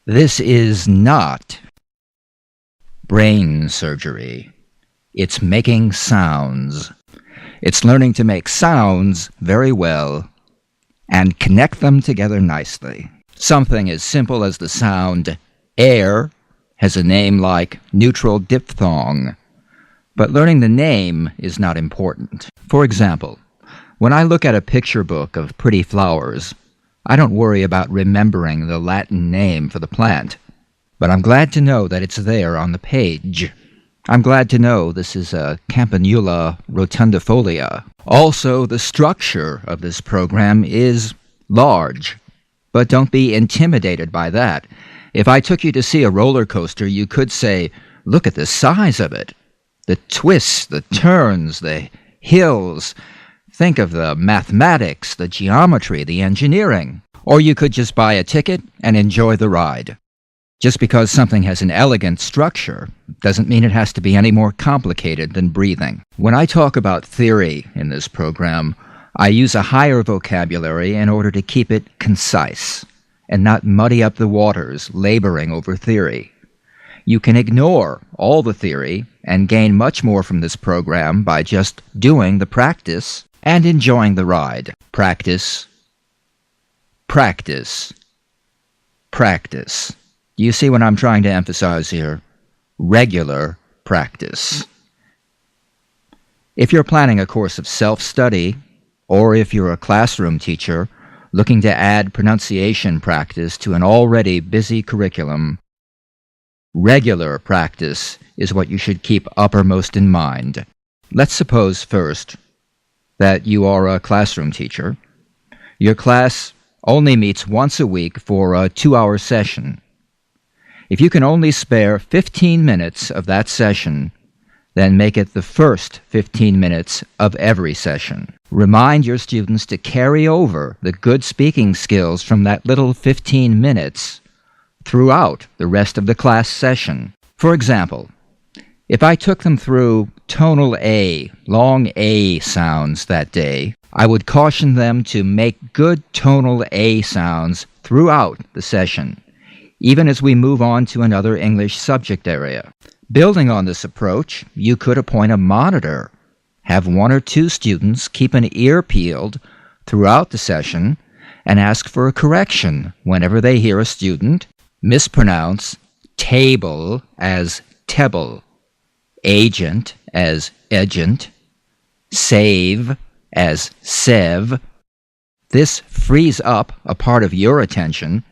This is not brain surgery. It's making sounds. It's learning to make sounds very well and connect them together nicely. Something as simple as the sound air has a name like neutral diphthong, but learning the name is not important. For example, when I look at a picture book of pretty flowers, I don't worry about remembering the Latin name for the plant, but I'm glad to know that it's there on the page. I'm glad to know this is a Campanula rotundifolia. Also, the structure of this program is large, but don't be intimidated by that. If I took you to see a roller coaster, you could say, look at the size of it. The twists, the turns, the hills. Think of the mathematics, the geometry, the engineering. Or you could just buy a ticket and enjoy the ride. Just because something has an elegant structure doesn't mean it has to be any more complicated than breathing. When I talk about theory in this program, I use a higher vocabulary in order to keep it concise and not muddy up the waters laboring over theory. You can ignore all the theory and gain much more from this program by just doing the practice and enjoying the ride. Practice, practice, practice. Do you see what I'm trying to emphasize here? Regular practice. If you're planning a course of self-study, or if you're a classroom teacher looking to add pronunciation practice to an already busy curriculum, regular practice is what you should keep uppermost in mind. Let's suppose first that you are a classroom teacher. Your class only meets once a week for a 2-hour session. If you can only spare 15 minutes of that session, then make it the first 15 minutes of every session. Remind your students to carry over the good speaking skills from that little 15 minutes throughout the rest of the class session. For example, if I took them through tonal A, long A sounds that day, I would caution them to make good tonal A sounds throughout the session, even as we move on to another English subject area. Building on this approach, you could appoint a monitor, have 1 or 2 students keep an ear peeled throughout the session, and ask for a correction whenever they hear a student mispronounce table as tebble, agent as agent, save as sev. This frees up a part of your attention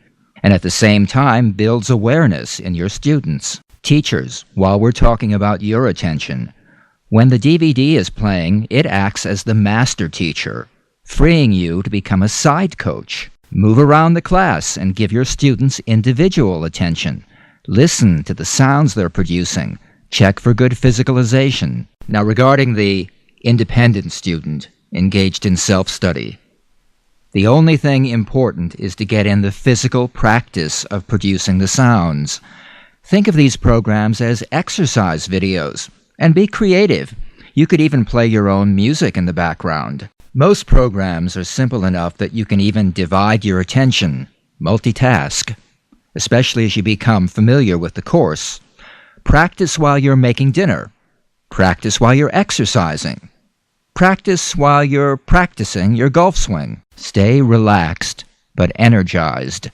and at the same time builds awareness in your students. Teachers, while we're talking about your attention, when the DVD is playing, it acts as the master teacher, freeing you to become a side coach. Move around the class and give your students individual attention. Listen to the sounds they're producing. Check for good physicalization. Now, regarding the independent student engaged in self-study, the only thing important is to get in the physical practice of producing the sounds. Think of these programs as exercise videos, and be creative. You could even play your own music in the background. Most programs are simple enough that you can even divide your attention, multitask, especially as you become familiar with the course. Practice while you're making dinner. Practice while you're exercising. Practice while you're practicing your golf swing. Stay relaxed, but energized.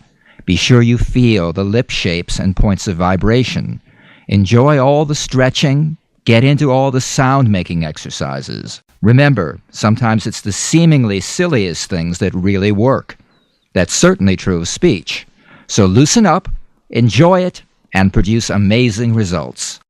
Be sure you feel the lip shapes and points of vibration. Enjoy all the stretching. Get into all the sound-making exercises. Remember, sometimes it's the seemingly silliest things that really work. That's certainly true of speech. So loosen up, enjoy it, and produce amazing results.